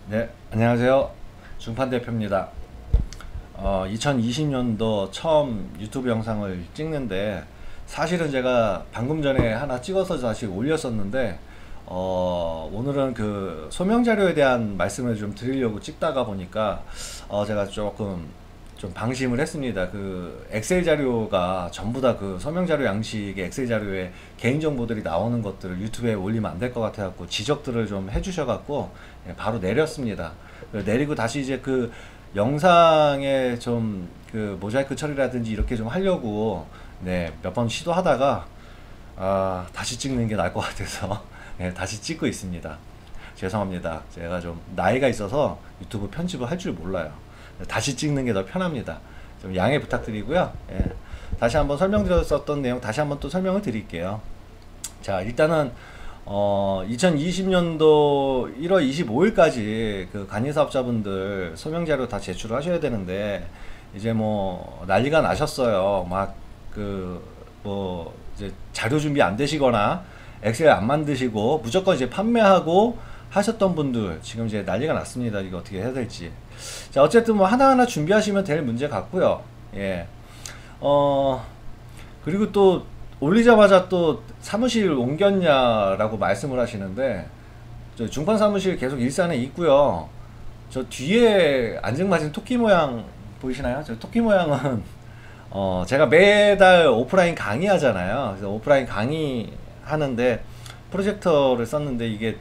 네, 안녕하세요. 중판 대표입니다. 2020년도 처음 유튜브 영상을 찍는데 사실은 제가 방금 전에 하나 찍어서 다시 올렸었는데 오늘은 그 소명 자료에 대한 말씀을 좀 드리려고 찍다가 보니까 제가 조금 좀 방심을 했습니다. 그 엑셀 자료가 전부 다 그 서명 자료 양식의 엑셀 자료에 개인 정보들이 나오는 것들을 유튜브에 올리면 안 될 것 같아 갖고 지적들을 좀 해주셔 갖고 바로 내렸습니다. 내리고 다시 이제 그 영상에 좀 그 모자이크 처리라든지 이렇게 좀 하려고 몇 번 시도하다가 다시 찍는 게 나을 것 같아서 다시 찍고 있습니다. 죄송합니다. 제가 좀 나이가 있어서 유튜브 편집을 할 줄 몰라요. 다시 찍는 게 더 편합니다. 좀 양해 부탁드리고요. 다시 한번 설명드렸었던 내용 다시 한번 또 설명을 드릴게요. 자, 일단은 2020년도 1월 25일까지 그 간이사업자분들 소명자료 다 제출을 하셔야 되는데 이제 뭐 난리가 나셨어요. 막 그 뭐 이제 자료 준비 안 되시거나 엑셀 안 만드시고 무조건 이제 판매하고 하셨던 분들 지금 이제 난리가 났습니다. 이거 어떻게 해야 될지. 자, 어쨌든 뭐 하나하나 준비하시면 될 문제 같고요. 예. 그리고 또 올리자마자 또 사무실 옮겼냐라고 말씀을 하시는데 저 중판 사무실 계속 일산에 있고요. 저 뒤에 앙증맞은 토끼 모양 보이시나요? 저 토끼 모양은 제가 매달 오프라인 강의 하잖아요. 그래서 오프라인 강의 하는데 프로젝터를 썼는데 이게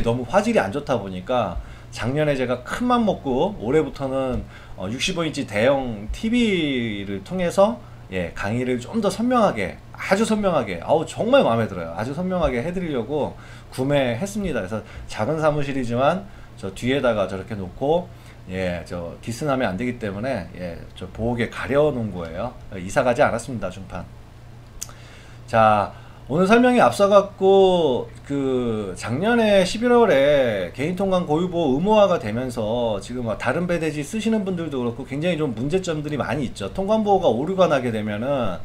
너무 화질이 안 좋다 보니까 작년에 제가 큰 맘 먹고 올해부터는 65인치 대형 TV를 통해서 강의를 좀 더 선명하게, 아주 선명하게, 아우 정말 마음에 들어요. 아주 선명하게 해드리려고 구매했습니다. 그래서 작은 사무실이지만 저 뒤에다가 저렇게 놓고 저 디스나면 안 되기 때문에 저 보호개 가려 놓은 거예요. 이사 가지 않았습니다, 중판. 자, 오늘 설명이 앞서갖고 그 작년에 11월에 개인 통관 고유보호 의무화가 되면서 지금 다른 배대지 쓰시는 분들도 그렇고 굉장히 좀 문제점들이 많이 있죠. 통관 보호가 오류가 나게 되면은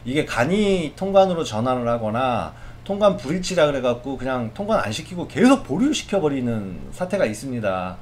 이게 간이 통관으로 전환을 하거나 통관 불일치라 그래갖고 그냥 통관 안 시키고 계속 보류시켜 버리는 사태가 있습니다.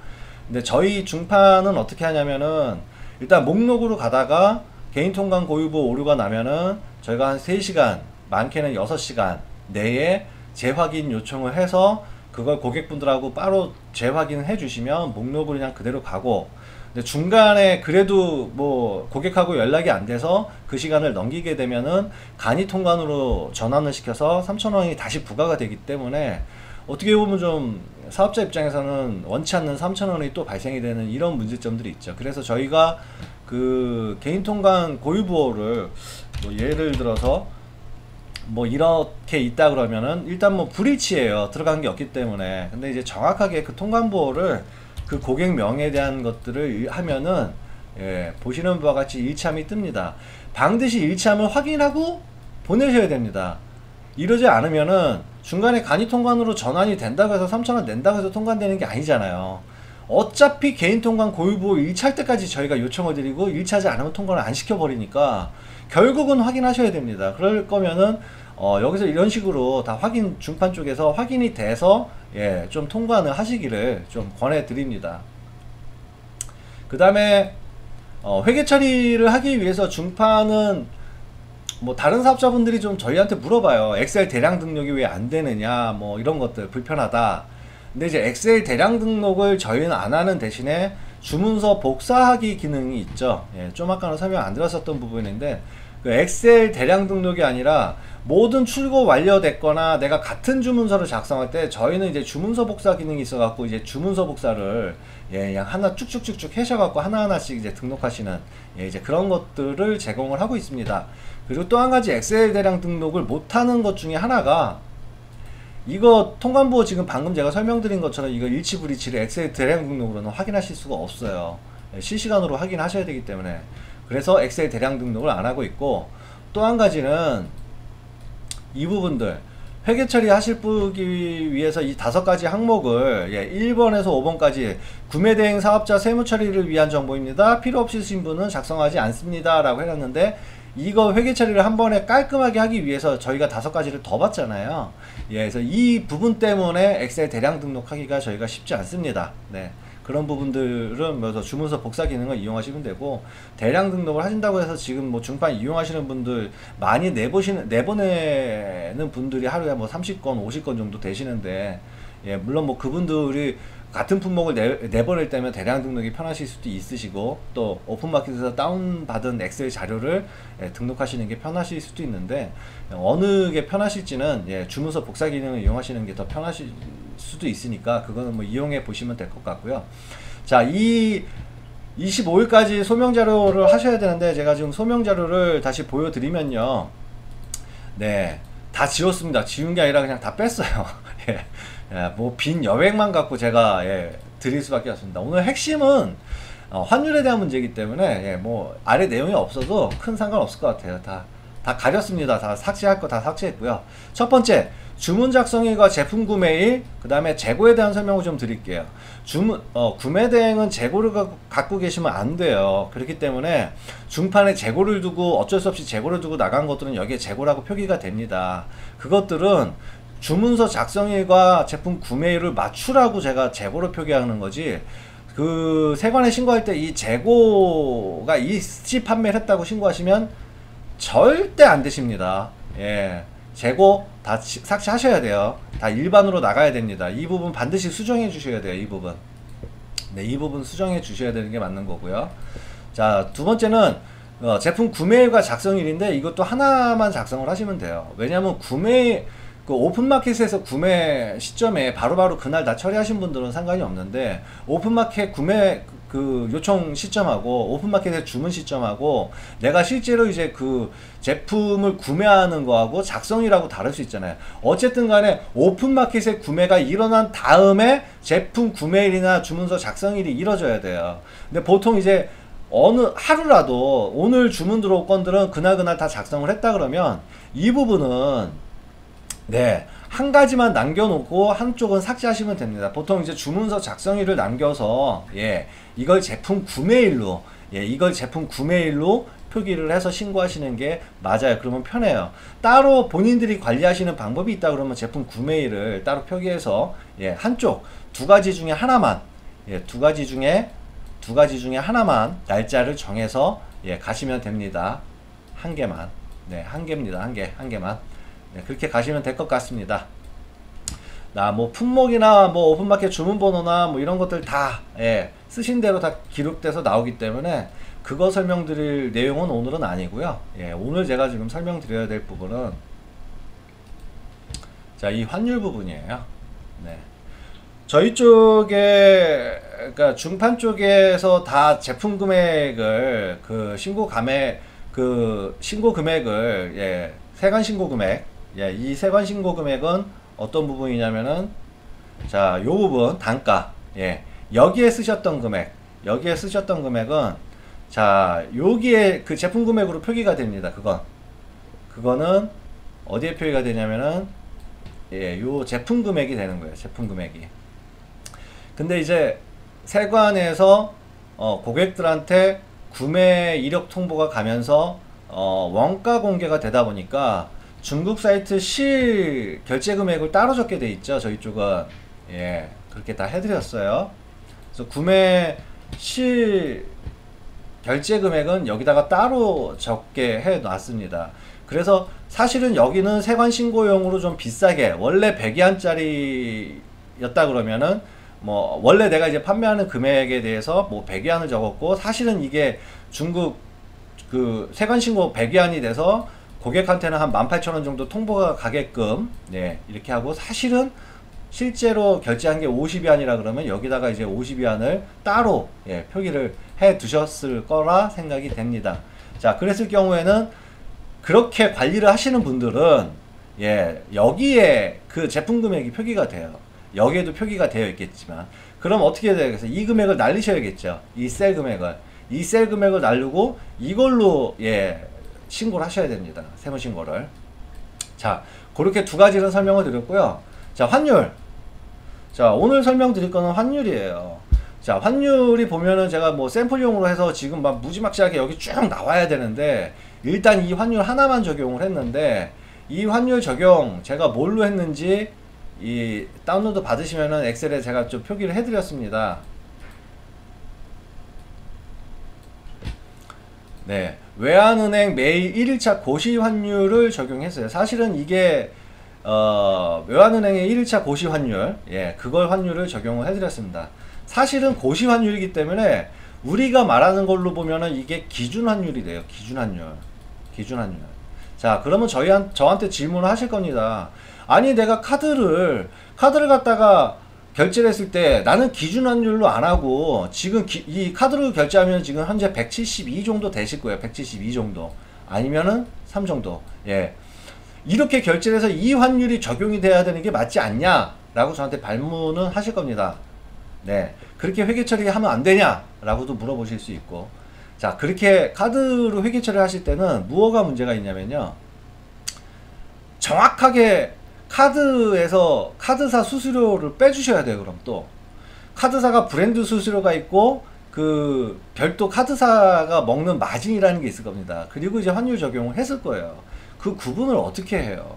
근데 저희 중판은 어떻게 하냐면은 일단 목록으로 가다가 개인 통관 고유보호 오류가 나면은 저희가 한 3시간 많게는 6시간 내에 재확인 요청을 해서 그걸 고객분들하고 바로 재확인을 해주시면 목록을 그냥 그대로 가고, 근데 중간에 그래도 뭐 고객하고 연락이 안 돼서 그 시간을 넘기게 되면은 간이 통관으로 전환을 시켜서 3,000원이 다시 부과가 되기 때문에 어떻게 보면 좀 사업자 입장에서는 원치 않는 3,000원이 또 발생이 되는 이런 문제점들이 있죠. 그래서 저희가 그 개인 통관 고유보호를 뭐 예를 들어서 뭐 이렇게 있다 그러면은 일단 뭐 불일치예요. 들어간 게 없기 때문에. 근데 이제 정확하게 그 통관 보호를 그 고객 명에 대한 것들을 하면은 보시는 바와 같이 일참이 뜹니다. 반드시 일참을 확인하고 보내셔야 됩니다. 이러지 않으면은 중간에 간이 통관으로 전환이 된다고 해서 3,000원 낸다고 해서 통관되는 게 아니잖아요. 어차피 개인 통관 고유보호 1차할 때까지 저희가 요청을 드리고 1차하지 않으면 통관을 안 시켜버리니까 결국은 확인하셔야 됩니다. 그럴 거면은 여기서 이런 식으로 다 확인, 중판 쪽에서 확인이 돼서 좀 통관을 하시기를 좀 권해 드립니다. 그 다음에 회계 처리를 하기 위해서 중판은 뭐 다른 사업자분들이 좀 저희한테 물어봐요. 엑셀 대량 등록이 왜 안 되느냐, 뭐 이런 것들 불편하다. 근데 이제 엑셀 대량 등록을 저희는 안 하는 대신에 주문서 복사하기 기능이 있죠. 좀 아까는 설명 안 드렸었던 부분인데 그 엑셀 대량 등록이 아니라 모든 출고 완료됐거나 내가 같은 주문서를 작성할 때 저희는 이제 주문서 복사 기능이 있어 갖고 이제 주문서 복사를 그냥 하나 쭉쭉쭉쭉 해셔 갖고 하나하나씩 이제 등록하시는 이제 그런 것들을 제공을 하고 있습니다. 그리고 또 한 가지 엑셀 대량 등록을 못하는 것 중에 하나가 이거 통관보호 지금 방금 제가 설명드린 것처럼 이거 일치불일치를 엑셀 대량 등록으로는 확인하실 수가 없어요. 실시간으로 확인하셔야 되기 때문에. 그래서 엑셀 대량 등록을 안 하고 있고, 또 한 가지는 이 부분들 회계 처리하실 분기 위해서 이 5가지 항목을 1번에서 5번까지 구매 대행 사업자 세무 처리를 위한 정보입니다. 필요 없으신 분은 작성하지 않습니다 라고 해놨는데 이거 회계 처리를 한 번에 깔끔하게 하기 위해서 저희가 5가지를 더 봤잖아요. 예, 그래서 이 부분 때문에 엑셀 대량 등록하기가 저희가 쉽지 않습니다. 네. 그런 부분들은 뭐 주문서 복사 기능을 이용하시면 되고, 대량 등록을 하신다고 해서 지금 뭐 중판 이용하시는 분들 많이 내보내는 분들이 하루에 뭐 30건 50건 정도 되시는데, 예, 물론 뭐 그분들이 같은 품목을 내보낼 때면 대량 등록이 편하실 수도 있으시고, 또 오픈마켓에서 다운받은 엑셀 자료를 등록하시는 게 편하실 수도 있는데, 어느 게 편하실지는 주문서 복사 기능을 이용하시는 게 더 편하실 수도 있으니까 그거는 뭐 이용해 보시면 될 것 같고요. 자, 이 25일까지 소명 자료를 하셔야 되는데, 제가 지금 소명 자료를 다시 보여드리면요, 네, 다 지웠습니다. 지운 게 아니라 그냥 다 뺐어요. 예. 뭐 빈 여백만 갖고 제가 드릴 수밖에 없습니다. 오늘 핵심은 환율에 대한 문제이기 때문에 뭐 아래 내용이 없어도 큰 상관없을 것 같아요. 다 가렸습니다. 다 삭제할 거 다 삭제했고요. 첫 번째, 주문 작성일과 제품 구매일, 그 다음에 재고에 대한 설명을 좀 드릴게요. 구매 대행은 재고를 갖고 계시면 안 돼요. 그렇기 때문에 중판에 재고를 두고, 어쩔 수 없이 재고를 두고 나간 것들은 여기에 재고라고 표기가 됩니다. 그것들은 주문서 작성일과 제품 구매일을 맞추라고 제가 재고로 표기하는 거지, 그 세관에 신고할 때 이 재고가 일시 판매를 했다고 신고하시면 절대 안 되십니다. 예, 재고 다 삭제하셔야 돼요. 다 일반으로 나가야 됩니다. 이 부분 반드시 수정해 주셔야 돼요. 이 부분. 네, 이 부분 수정해 주셔야 되는 게 맞는 거고요. 자, 두 번째는 제품 구매일과 작성일인데, 이것도 하나만 작성을 하시면 돼요. 왜냐하면 그 오픈마켓에서 구매 시점에 바로바로 그날 다 처리하신 분들은 상관이 없는데, 오픈마켓 구매 그 요청 시점하고 오픈마켓의 주문 시점하고 내가 실제로 이제 그 제품을 구매하는 거하고 작성이라고 다를 수 있잖아요. 어쨌든 간에 오픈마켓의 구매가 일어난 다음에 제품 구매일이나 주문서 작성일이 이뤄져야 돼요. 근데 보통 이제 어느 하루라도 오늘 주문 들어올 건들은 그날 다 작성을 했다 그러면 이 부분은 한 가지만 남겨놓고 한쪽은 삭제하시면 됩니다. 보통 이제 주문서 작성일을 남겨서 이걸 제품 구매일로 표기를 해서 신고하시는 게 맞아요. 그러면 편해요. 따로 본인들이 관리하시는 방법이 있다 그러면 제품 구매일을 따로 표기해서 한쪽 두 가지 중에 하나만 두 가지 중에 하나만 날짜를 정해서 가시면 됩니다. 한 개만. 한 개입니다. 한 개만. 그렇게 가시면 될 것 같습니다. 뭐 품목이나 뭐 오픈마켓 주문번호나 뭐 이런 것들 다 쓰신 대로 다 기록돼서 나오기 때문에 그거 설명드릴 내용은 오늘은 아니고요. 오늘 제가 지금 설명드려야 될 부분은 자, 이 환율 부분이에요. 저희 쪽에, 그러니까 중판 쪽에서 다 제품 금액을 신고 금액을 세관 신고 금액, 이 세관 신고 금액은 어떤 부분이냐면은, 자, 요 부분 단가, 여기에 쓰셨던 금액은, 자, 여기에 그 제품 금액으로 표기가 됩니다. 그거는 어디에 표기가 되냐면은, 요 제품 금액이 되는 거예요. 제품 금액이. 근데 이제 세관에서 고객들한테 구매 이력 통보가 가면서 원가 공개가 되다 보니까 중국 사이트 실 결제 금액을 따로 적게 돼 있죠. 저희 쪽은 그렇게 다 해드렸어요. 그래서 구매 실 결제 금액은 여기다가 따로 적게 해 놨습니다. 그래서 사실은 여기는 세관 신고용으로 좀 비싸게, 원래 100위안짜리였다 그러면은 뭐 원래 내가 이제 판매하는 금액에 대해서 뭐 100위안을 적었고, 사실은 이게 중국 그 세관 신고 100위안이 돼서 고객한테는 한 18,000원 정도 통보가 가게끔 이렇게 하고, 사실은 실제로 결제한 게 50위안이라 그러면 여기다가 이제 50위안을 따로 표기를 해 두셨을 거라 생각이 됩니다. 자, 그랬을 경우에는 그렇게 관리를 하시는 분들은 여기에 그 제품 금액이 표기가 돼요. 여기에도 표기가 되어 있겠지만, 그럼 어떻게 해야 되겠어요? 이 금액을 날리셔야겠죠. 이 셀 금액을 날리고 이걸로 신고를 하셔야 됩니다. 세무 신고를. 자, 그렇게 두 가지를 설명을 드렸고요. 자, 환율. 자, 오늘 설명드릴 거는 환율이에요. 자, 환율이 보면은 제가 뭐 샘플용으로 해서 지금 막 무지막지하게 여기 쭉 나와야 되는데, 일단 이 환율 하나만 적용을 했는데, 이 환율 적용 제가 뭘로 했는지 이 다운로드 받으시면은 엑셀에 제가 좀 표기를 해드렸습니다. 네, 외환은행 매일 1일차 고시 환율을 적용했어요. 사실은 이게 외환은행의 1일차 고시 환율, 예, 그걸 환율을 적용을 해드렸습니다. 사실은 고시 환율이기 때문에 우리가 말하는 걸로 보면은 이게 기준 환율이 돼요. 기준 환율. 기준 환율. 자, 그러면 저한테 질문을 하실 겁니다. 아니, 내가 카드를 갖다가 결제를 했을 때 나는 기준 환율로 안 하고 지금 이 카드로 결제하면 지금 현재 172 정도 되실 거예요. 172 정도. 아니면은 3 정도. 예. 이렇게 결제를 해서 이 환율이 적용이 돼야 되는 게 맞지 않냐? 라고 저한테 발문은 하실 겁니다. 네. 그렇게 회계 처리하면 안 되냐? 라고도 물어보실 수 있고. 자, 그렇게 카드로 회계 처리를 하실 때는 무엇가 문제가 있냐면요. 정확하게 카드에서 카드사 수수료를 빼주셔야 돼요. 그럼 또 카드사가 브랜드 수수료가 있고 그 별도 카드사가 먹는 마진이라는 게 있을 겁니다. 그리고 이제 환율 적용을 했을 거예요. 그 구분을 어떻게 해요?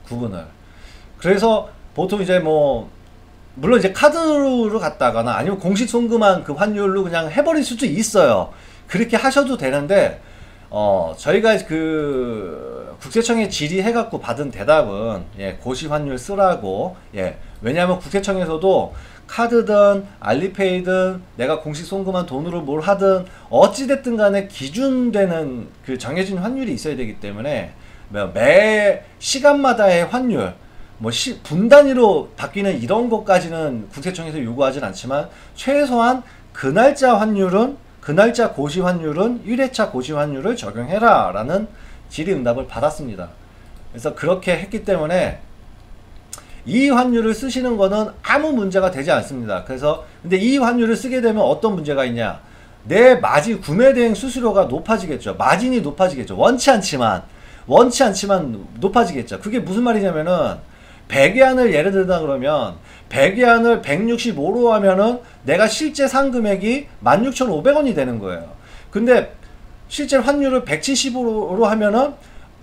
구분을. 그래서 보통 이제 뭐 물론 이제 카드로 갔다거나 아니면 공식 송금한 그 환율로 그냥 해버릴 수도 있어요. 그렇게 하셔도 되는데 저희가 그 국세청에 질의해갖고 받은 대답은, 예, 고시 환율 쓰라고. 예, 왜냐하면 국세청에서도 카드든 알리페이든 내가 공식 송금한 돈으로 뭘 하든 어찌됐든 간에 기준되는 그 정해진 환율이 있어야 되기 때문에 매 시간마다의 환율, 뭐 분 단위로 바뀌는 이런 것까지는 국세청에서 요구하진 않지만 최소한 그날짜 환율은, 그날짜 고시 환율은 1회차 고시 환율을 적용해라 라는 질의응답을 받았습니다. 그래서 그렇게 했기 때문에 이 환율을 쓰시는 거는 아무 문제가 되지 않습니다. 그래서 근데 이 환율을 쓰게 되면 어떤 문제가 있냐, 내 마진, 구매대행 수수료가 높아지겠죠. 마진이 높아지겠죠. 원치 않지만 높아지겠죠. 그게 무슨 말이냐면은 100위안을 예를 들다 그러면 100위안을 165로 하면은 내가 실제 상금액이 16,500원이 되는 거예요. 근데 실제 환율을 170으로 하면은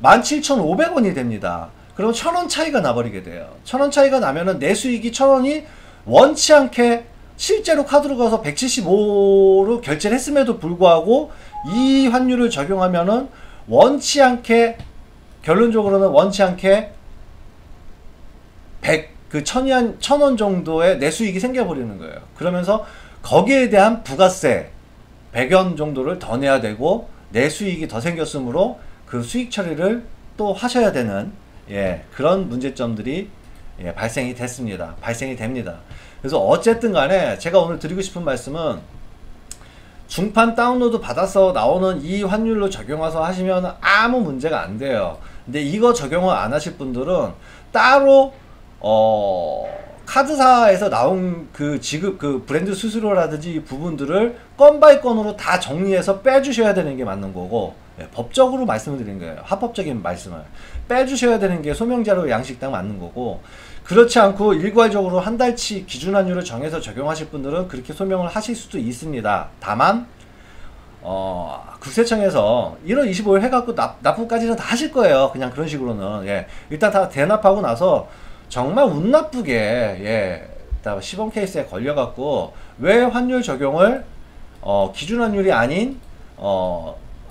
17,500원이 됩니다. 그럼 1,000원 차이가 나버리게 돼요. 1,000원 차이가 나면은 내 수익이 1,000원이 원치 않게 실제로 카드로 가서 175로 결제를 했음에도 불구하고 이 환율을 적용하면은 원치 않게, 결론적으로는 원치 않게 1,000원 정도의 내 수익이 생겨버리는 거예요. 그러면서 거기에 대한 부가세 100원 정도를 더 내야 되고 내 수익이 더 생겼으므로 그 수익 처리를 또 하셔야 되는, 예, 그런 문제점들이, 예, 발생이 됩니다. 그래서 어쨌든 간에 제가 오늘 드리고 싶은 말씀은 중판 다운로드 받아서 나오는 이 환율로 적용해서 하시면 아무 문제가 안 돼요. 근데 이거 적용을 안 하실 분들은 따로 카드사에서 나온 그 지급, 그 브랜드 수수료라든지 이 부분들을 건 바이 건으로 다 정리해서 빼주셔야 되는 게 맞는 거고, 예, 법적으로 말씀을 드린 거예요. 합법적인 말씀을 빼주셔야 되는 게 소명자료 양식당 맞는 거고, 그렇지 않고 일괄적으로 한 달치 기준 환율을 정해서 적용하실 분들은 그렇게 소명을 하실 수도 있습니다. 다만 국세청에서 1월 25일 해갖고 납부까지는 다 하실 거예요. 그냥 그런 식으로는, 예, 일단 다 대납하고 나서 정말 운 나쁘게, 예, 시범 케이스에 걸려갖고 왜 환율 적용을 기준 환율이 아닌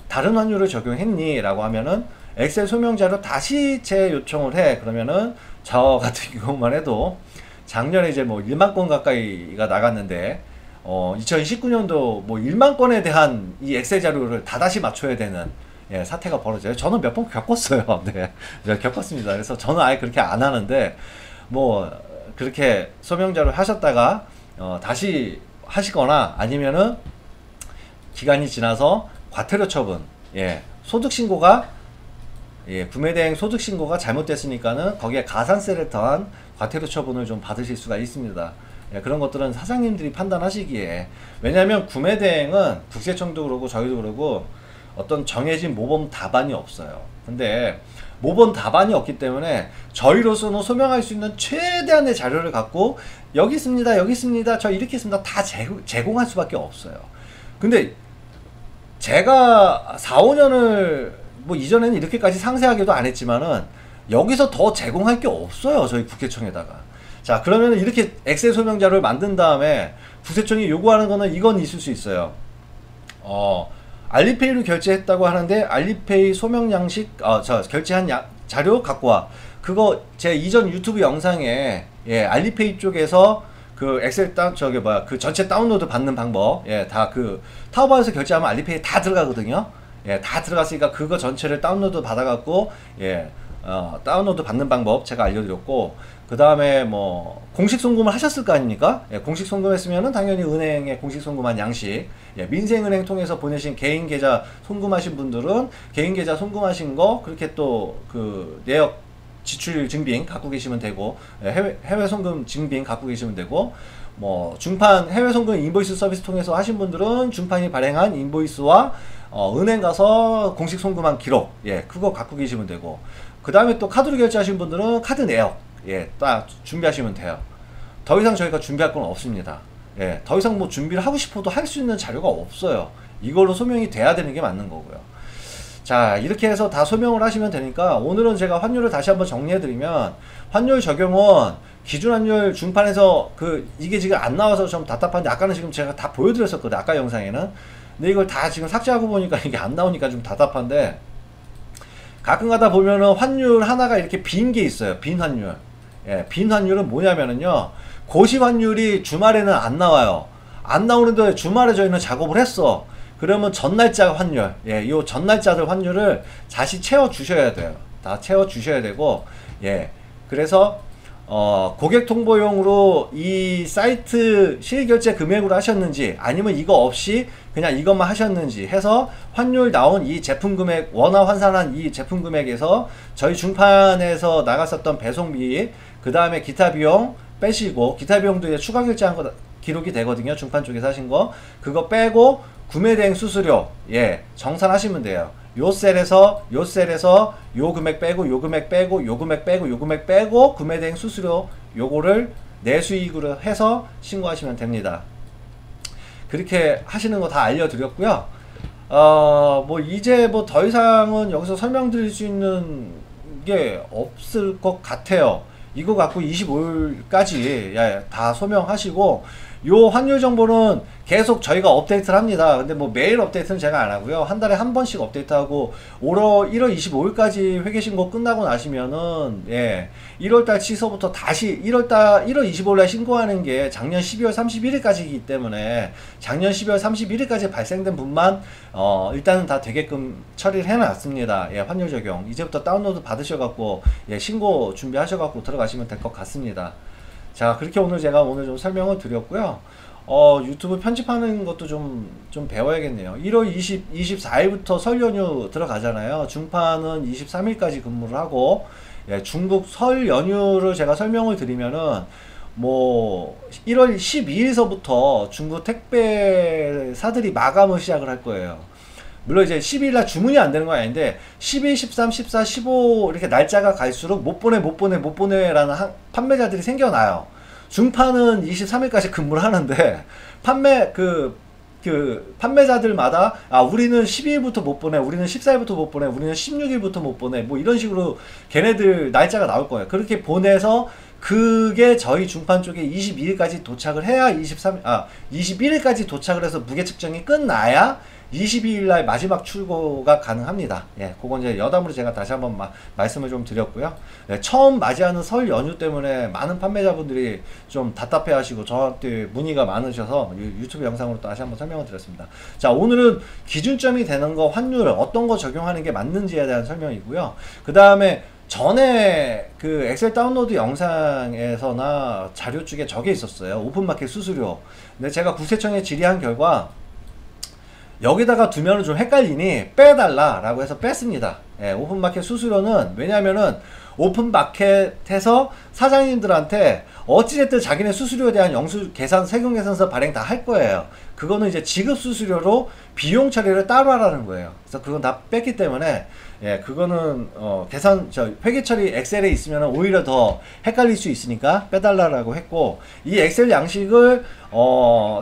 다른 환율을 적용했니? 라고 하면은 엑셀 소명자료 다시 재요청을 해. 그러면은 저 같은 경우만 해도 작년에 이제 뭐 1만 건 가까이가 나갔는데 2019년도 뭐 1만 건에 대한 이 엑셀 자료를 다 다시 맞춰야 되는, 예, 사태가 벌어져요. 저는 몇 번 겪었어요. 네, 제가 겪었습니다. 그래서 저는 아예 그렇게 안 하는데, 뭐 그렇게 소명자료 하셨다가 다시 하시거나 아니면은 기간이 지나서 과태료 처분, 예, 소득신고가, 예, 구매대행 소득신고가 잘못됐으니까는 거기에 가산세를 더한 과태료 처분을 좀 받으실 수가 있습니다. 예, 그런 것들은 사장님들이 판단하시기에, 왜냐하면 구매대행은 국세청도 그러고 저희도 그러고 어떤 정해진 모범 답안이 없어요. 근데 모범 답안이 없기 때문에 저희로서는 소명할 수 있는 최대한의 자료를 갖고 여기 있습니다, 여기 있습니다, 저 이렇게 있습니다, 다 제공할 수밖에 없어요. 근데 제가 4, 5년을 뭐 이전에는 이렇게까지 상세하게도 안 했지만은 여기서 더 제공할 게 없어요. 저희 국세청에다가. 자, 그러면 이렇게 엑셀 소명 자료를 만든 다음에 국세청이 요구하는 거는 이건 있을 수 있어요. 알리페이로 결제했다고 하는데 알리페이 소명 양식 결제한 자료 갖고 와. 그거 제 이전 유튜브 영상에 알리페이 쪽에서 그 엑셀 그 전체 다운로드 받는 방법, 다 그 타오바오에서 결제하면 알리페이 다 들어가거든요. 다 들어갔으니까 그거 전체를 다운로드 받아갖고 다운로드 받는 방법 제가 알려드렸고, 그 다음에 뭐 공식 송금을 하셨을 거 아닙니까? 공식 송금했으면은 당연히 은행에 공식 송금한 양식, 민생은행 통해서 보내신 개인 계좌 송금하신 분들은 개인 계좌 송금하신 거 그렇게 또 그 내역 지출 증빙 갖고 계시면 되고, 해외 송금 증빙 갖고 계시면 되고, 뭐 중판 해외 송금 인보이스 서비스 통해서 하신 분들은 중판이 발행한 인보이스와 은행 가서 공식 송금한 기록, 그거 갖고 계시면 되고, 그 다음에 또 카드로 결제하신 분들은 카드 내역, 딱 준비하시면 돼요. 더 이상 저희가 준비할 건 없습니다. 더 이상 뭐 준비를 하고 싶어도 할 수 있는 자료가 없어요. 이걸로 소명이 돼야 되는 게 맞는 거고요. 자, 이렇게 해서 다 소명을 하시면 되니까, 오늘은 제가 환율을 다시 한번 정리해드리면, 환율 적용은 기준 환율 중판에서 이게 지금 안 나와서 좀 답답한데, 아까는 지금 제가 다 보여드렸었거든요. 아까 영상에는. 근데 이걸 다 지금 삭제하고 보니까 이게 안 나오니까 좀 답답한데, 가끔 가다 보면은 환율 하나가 이렇게 빈 게 있어요. 빈 환율. 빈 환율은 뭐냐면은요, 고시 환율이 주말에는 안 나와요. 안 나오는데 주말에 저희는 작업을 했어. 그러면 전날짜 환율, 요 전날짜들 환율을 다시 채워 주셔야 돼요. 다 채워 주셔야 되고, 그래서 고객 통보용으로 이 사이트 실결제 금액으로 하셨는지, 아니면 이거 없이 그냥 이것만 하셨는지 해서 환율 나온 이 제품 금액, 원화 환산한 이 제품 금액에서 저희 중판에서 나갔었던 배송비, 그 다음에 기타 비용 빼시고, 기타 비용도 이제 추가 결제한 거 기록이 되거든요. 중판 쪽에서 하신 거. 그거 빼고 구매 대행 수수료, 정산하시면 돼요. 요 셀에서 요 금액 빼고 요 금액 빼고 요 금액 빼고 요 금액 빼고 구매 대행 수수료 요거를 내수익으로 해서 신고하시면 됩니다. 그렇게 하시는 거 다 알려드렸고요. 뭐 이제 뭐 더 이상은 여기서 설명드릴 수 있는 게 없을 것 같아요. 이거 갖고 25일까지 다 소명하시고, 요 환율 정보는 계속 저희가 업데이트를 합니다. 근데 뭐 매일 업데이트는 제가 안 하고요. 한 달에 한 번씩 업데이트하고, 1월 25일까지 회계신고 끝나고 나시면은 1월달 취소부터 다시 1월 25일날 신고하는 게 작년 12월 31일까지이기 때문에 작년 12월 31일까지 발생된 분만 일단은 다 되게끔 처리를 해놨습니다. 환율 적용 이제부터 다운로드 받으셔갖고 신고 준비하셔갖고 들어가시면 될 것 같습니다. 자, 그렇게 오늘 제가 좀 설명을 드렸고요. 유튜브 편집하는 것도 좀 배워야겠네요. 1월 24일부터 설 연휴 들어가잖아요. 중판은 23일까지 근무를 하고, 중국 설 연휴를 제가 설명을 드리면은, 뭐 1월 12일서부터 중국 택배사들이 마감을 시작을 할 거예요. 물론 이제 12일날 주문이 안 되는 건 아닌데 12, 13, 14, 15 이렇게 날짜가 갈수록 못 보내라는 판매자들이 생겨나요. 중판은 23일까지 근무를 하는데 판매자들마다 우리는 12일부터 못 보내, 우리는 14일부터 못 보내, 우리는 16일부터 못 보내, 뭐 이런 식으로 걔네들 날짜가 나올 거예요. 그렇게 보내서 그게 저희 중판 쪽에 22일까지 도착을 해야 21일까지 도착을 해서 무게 측정이 끝나야 22일날 마지막 출고가 가능합니다. 그건 이제 여담으로 제가 다시 한번 말씀을 좀 드렸고요. 처음 맞이하는 설 연휴 때문에 많은 판매자분들이 좀 답답해 하시고 저한테 문의가 많으셔서 유튜브 영상으로 다시 한번 설명을 드렸습니다. 자, 오늘은 기준점이 되는 거, 환율 어떤 거 적용하는 게 맞는지에 대한 설명이고요. 그 다음에 전에 그 엑셀 다운로드 영상에서나 자료 쪽에 적혀 있었어요. 오픈마켓 수수료. 근데 제가 국세청에 질의한 결과 여기다가 두면은 좀 헷갈리니 빼달라 라고 해서 뺐습니다. 오픈마켓 수수료는 왜냐면은 오픈마켓에서 사장님들한테 어찌됐든 자기네 수수료에 대한 영수 계산, 세금 계산서 발행 다 할 거예요. 그거는 이제 지급 수수료로 비용 처리를 따로 하라는 거예요. 그래서 그건 다 뺐기 때문에 예, 그거는 계산 회계 처리 엑셀에 있으면 오히려 더 헷갈릴 수 있으니까 빼달라고 했고, 이 엑셀 양식을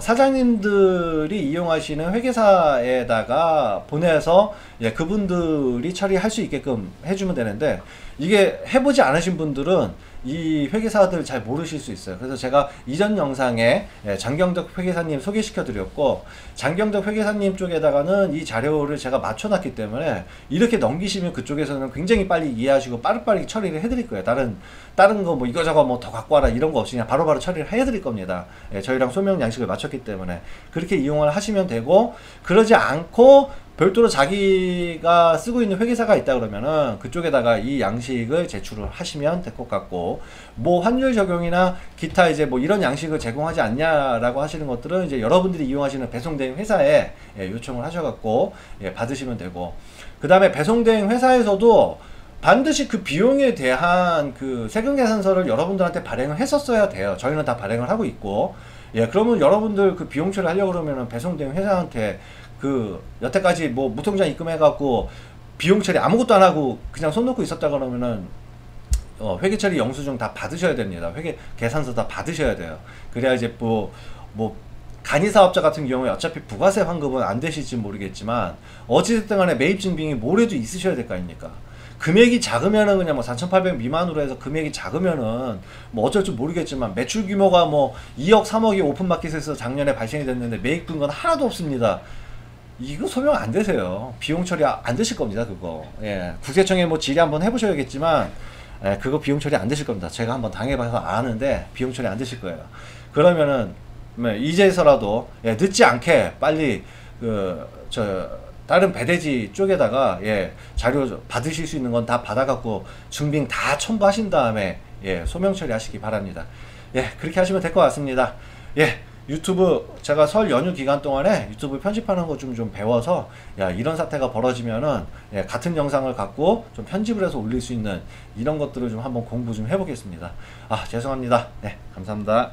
사장님들이 이용하시는 회계사에다가 보내서 예, 그분들이 처리할 수 있게끔 해주면 되는데, 이게 해보지 않으신 분들은 이 회계사들 잘 모르실 수 있어요. 그래서 제가 이전 영상에 장경덕 회계사님 소개시켜 드렸고, 장경덕 회계사님 쪽에다가는 이 자료를 제가 맞춰놨기 때문에 이렇게 넘기시면 그쪽에서는 굉장히 빨리 이해하시고 빠르게 처리를 해드릴 거예요. 다른 거 뭐 이거저거 뭐 더 갖고 와라 이런 거 없이 그냥 바로바로 처리를 해드릴 겁니다. 저희랑 소명 양식을 맞췄기 때문에 그렇게 이용을 하시면 되고, 그러지 않고 별도로 자기가 쓰고 있는 회계사가 있다 그러면은 그쪽에다가 이 양식을 제출을 하시면 될 것 같고, 뭐 환율 적용이나 기타 이제 뭐 이런 양식을 제공하지 않냐라고 하시는 것들은 이제 여러분들이 이용하시는 배송대행 회사에 요청을 하셔갖고 받으시면 되고, 그 다음에 배송대행 회사에서도 반드시 그 비용에 대한 그 세금 계산서를 여러분들한테 발행을 했었어야 돼요. 저희는 다 발행을 하고 있고, 그러면 여러분들 그 비용 처리 하려고 그러면은 배송대행 회사한테 그 여태까지 뭐 무통장 입금해갖고 비용 처리 아무것도 안 하고 그냥 손 놓고 있었다 그러면은 회계 처리 영수증 다 받으셔야 됩니다. 회계 계산서 다 받으셔야 돼요. 그래야 이제 뭐 간이사업자 같은 경우에 어차피 부가세 환급은 안 되실지 모르겠지만 어찌됐든 간에 매입 증빙이 뭐래도 있으셔야 될 거 아닙니까? 금액이 작으면은 그냥 뭐 4,800 미만으로 해서 금액이 작으면은 뭐 어쩔 줄 모르겠지만, 매출 규모가 뭐 2억 3억이 오픈마켓에서 작년에 발생이 됐는데 매입 근거는 하나도 없습니다. 이거 소명 안 되세요. 비용 처리 안 되실 겁니다. 그거 국세청에 뭐 질의 한번 해보셔야겠지만 그거 비용 처리 안 되실 겁니다. 제가 한번 당해봐서 아는데 비용 처리 안 되실 거예요. 그러면은 이제서라도 늦지 않게 빨리 다른 배대지 쪽에다가 자료 받으실 수 있는 건 다 받아갖고 증빙 다 첨부하신 다음에 소명 처리하시기 바랍니다. 그렇게 하시면 될 것 같습니다. 유튜브 제가 설 연휴 기간 동안에 유튜브 편집하는 거 좀 배워서 이런 사태가 벌어지면은 같은 영상을 갖고 좀 편집을 해서 올릴 수 있는 이런 것들을 좀 한번 공부 좀 해보겠습니다. 죄송합니다. 감사합니다.